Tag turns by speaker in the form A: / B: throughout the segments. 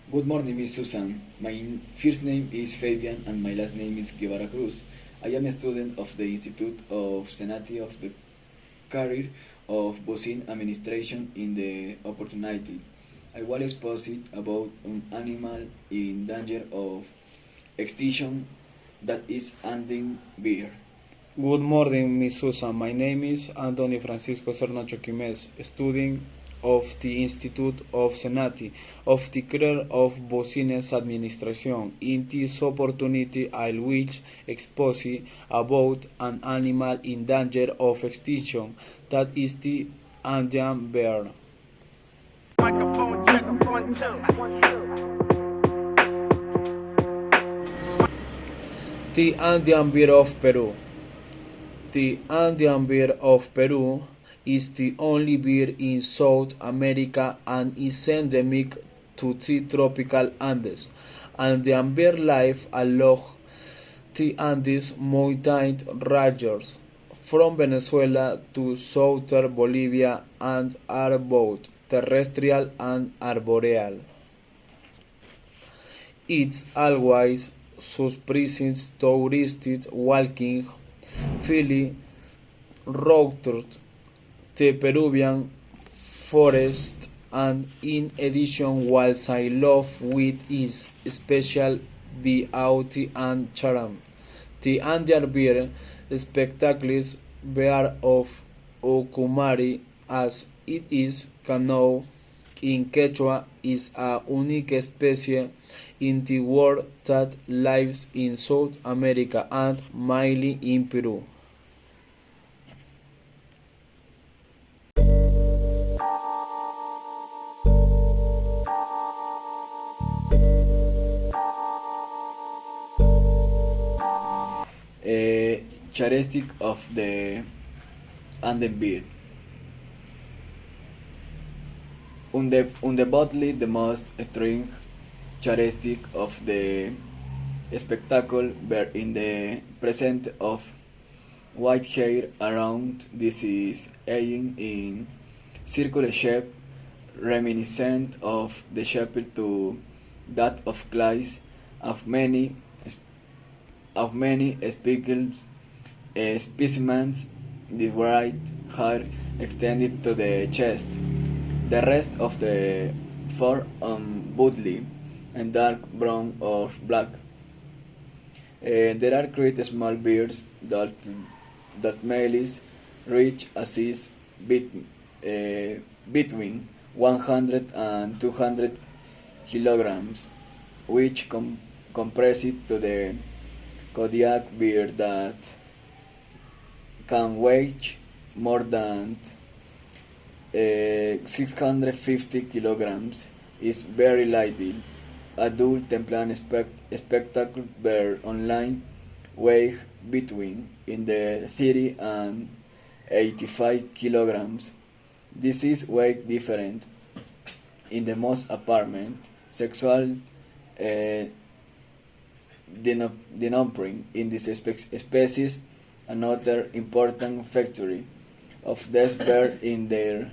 A: Good morning, Miss Susan. My first name is Fabian and my last name is Guevara Cruz. I am a student of the Institute of Senati of the Career of Bosine Administration in the opportunity. I will expose it about an animal in danger of extinction that is Andean bear.
B: Good morning, Miss Susan. My name is Antonio Francisco Sernacho Quimes, student of the Institute of Senati of the Career of Bosines Administration. In this opportunity, I will expose about an animal in danger of extinction, that is the Andean bear.
C: Microphone check 1 2.
B: The Andean bear of Peru. The Andean bear of Peru is the only bear in South America and is endemic to the tropical Andes. Andean bear live along the Andes mountain ranges from Venezuela to southern Bolivia and are both terrestrial and arboreal. It's always surprising tourists walking freely throughout the Peruvian forest, and in addition, whilst I love with its special beauty and charm, the Andean bear spectacles bear of Ucumari, as it is known in Quechua, is a unique species in the world that lives in South America and mainly in Peru.
A: A characteristic of the Andean bear. Undoubtedly the most striking characteristic of the spectacle bear in the presence of white hair around this is aging in circular shape reminiscent of the shape to that of clays of many speckled specimens. The white hair extended to the chest. The rest of the fur woolly and dark brown or black. There are great small beards that males reach as is between 100 and 200 kilograms, which compress it to the Kodiak bear that can weigh more than 650 kilograms. Is very light. Adult Templan spectacle bear online weigh between in the 30 and 85 kilograms. This is weight different in the most apartment sexual denominator in this species. Another important factory of this bear in their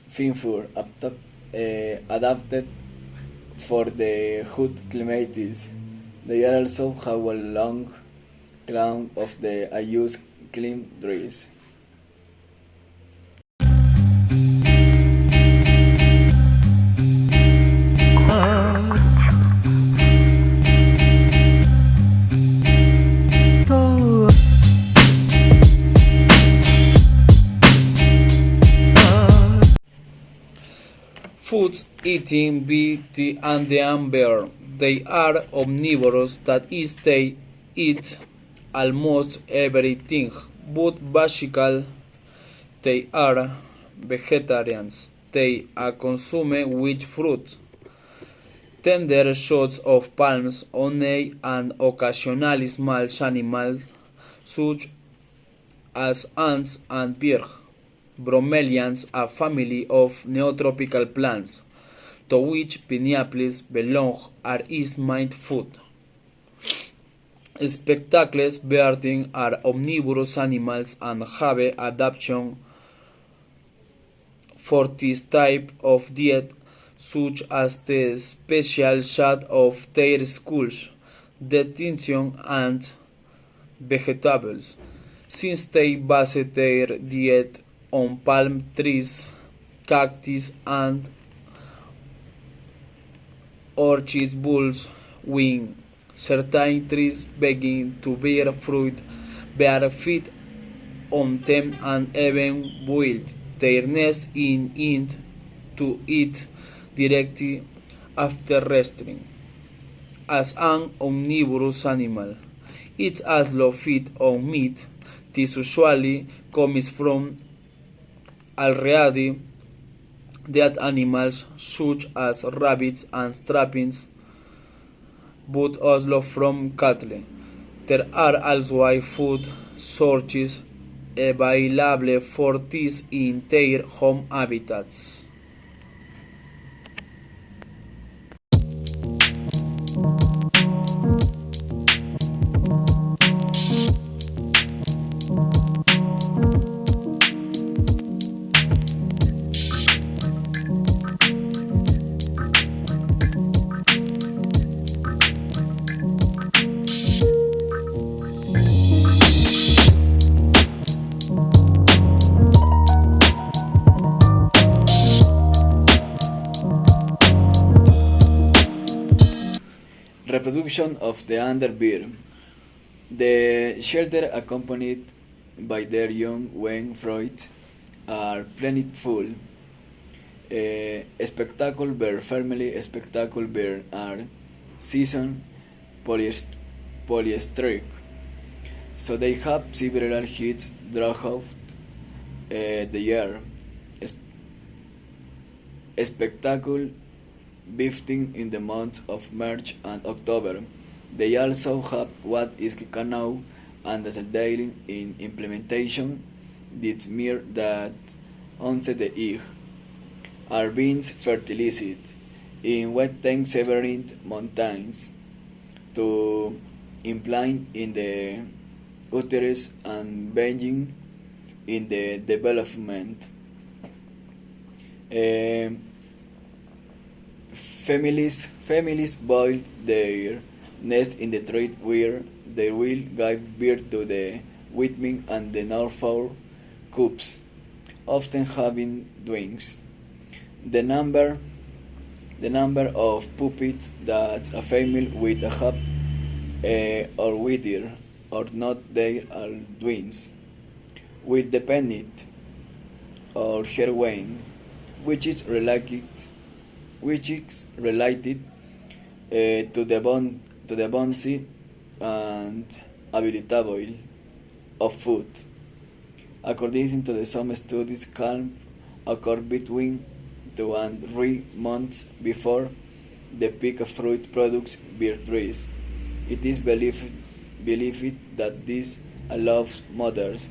A: fin fur adapted for the hot climates. They also have a long crown of the used clean dress.
B: Foods eaten by the Andean bear. They are omnivores, that is, they eat almost everything, but basically they are vegetarians. They consume with fruit, tender shots of palms, honey, and occasionally small animals such as ants and bees. Bromeliads, a family of neotropical plants, to which pineapples belong, are its main food. Spectacles birding are omnivorous animals and have adaptation for this type of diet, such as the special shade of their skulls, detention, and vegetables, since they base their diet on palm trees, cactus, and orchids bulbs. When certain trees begin to bear fruit, they feed on them and even build their nest in it to eat directly after resting. As an omnivorous animal, it also feeds on meat. This usually comes from already dead animals such as rabbits and strappings, but also from cattle. There are also food sources available for these in their home habitats.
A: Reproduction of the underbeard. The shelter accompanied by their young when fruit are plentiful. Spectacle bear family spectacle bear are season polyester, so they have several hits throughout the year. Spectacle beefing in the months of March and October. They also have what is now understanding in implementation. This mere that once the egg are being fertilized in wet tank severing mountains to implant in the uterus and beginning in the development. Uh, families build their nest in the tree where they will give birth to the Whitman and the Norfolk cubs, often having twins. The number the number of puppies that a female will have or whether or not they are twins will depend on her weight, which is related to the bouncy and availability of food. According to some studies, calm occur between 2 and 3 months before the peak of fruit products bear trees. It is believed that this allows mothers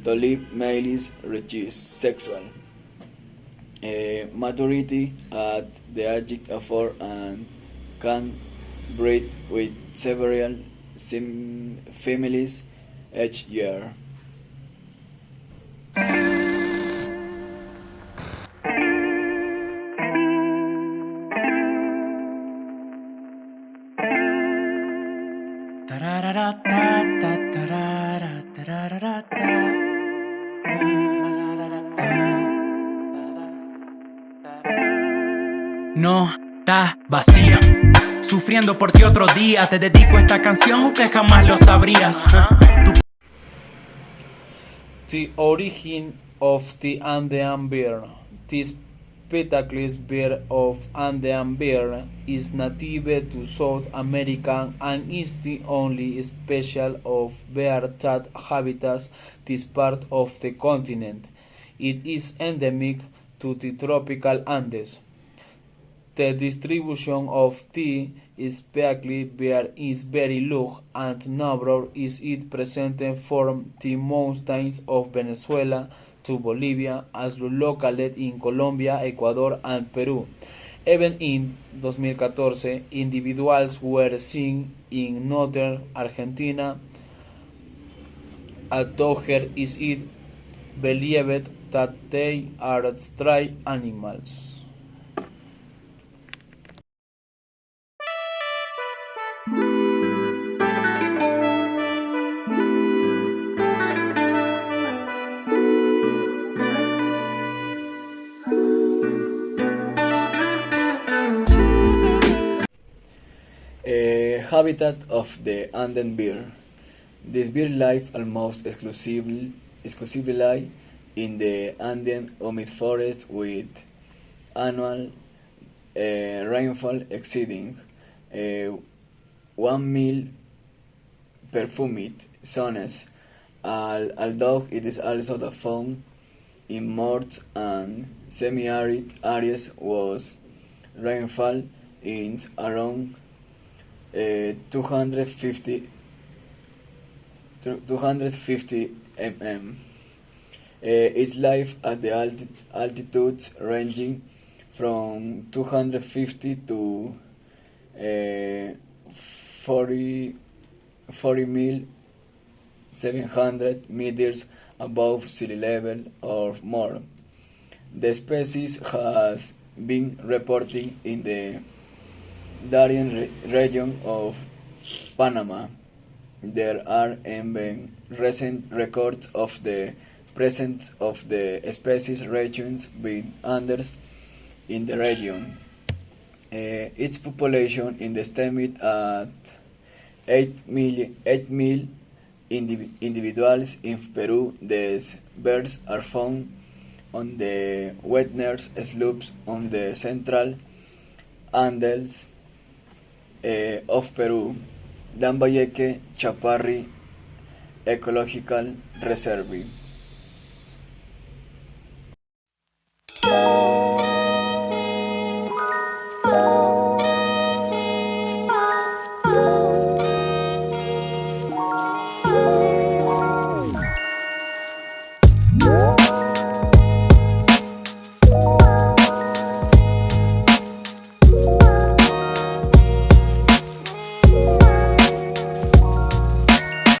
A: to leave males reach sexual maturity at the age of 4 and can breed with several families each year.
D: No estás vacía, sufriendo por ti otro día. Te dedico esta canción que jamás lo sabrías.
B: The origin of the Andean bear. This Petacles bear of Andean bear is native to South America and is the only species of bear that habits this part of the continent. It is endemic to the tropical Andes. The distribution of the species bear is very low, and nowhere is it present from the mountains of Venezuela to Bolivia, as located in Colombia, Ecuador, and Peru. Even in 2014, individuals were seen in northern Argentina. Although is it believed that they are stray animals.
A: Habitat of the Andean bear. This bird lives almost exclusively in the Andean humid forest with annual rainfall exceeding 1 mil perfumed zones, although it is also found in moist and semi-arid areas with rainfall is around 250 mm. Its life at the altitudes ranging from 250 to 40 mil 700 meters above sea level or more. The species has been reported in the Darien region of Panama. There are even recent records of the presence of the species regions being others in the region. Its population is estimated at 8 mil individuals in Peru. These birds are found on the wetlands slopes on the central Andes of Peru. Lambayeque Chaparri Ecological Reserve.